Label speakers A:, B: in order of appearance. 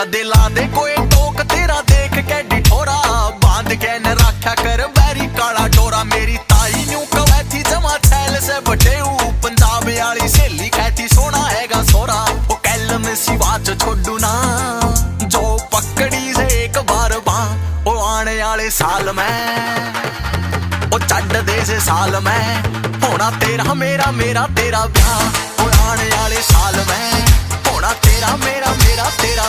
A: कदे ला दे कोई टोक तेरा देख के डिठोरा, बांध के न रखा कर बैरी काला डोरा। मेरी ताई न्यू कवै थी जमा छैल से बटेऊ, पंजाब वाली सहेली कहती सोना हैगा सोरा। ओ कैलम सिवा च छोडू ना जो पकड़ी से एक बार बां। ओ आने वाले साल में ओ चढ़ दे से साल में होना तेरा मेरा मेरा तेरा ब्याह। ओ आने वाले साल में होना तेरा मेरा मेरा तेरा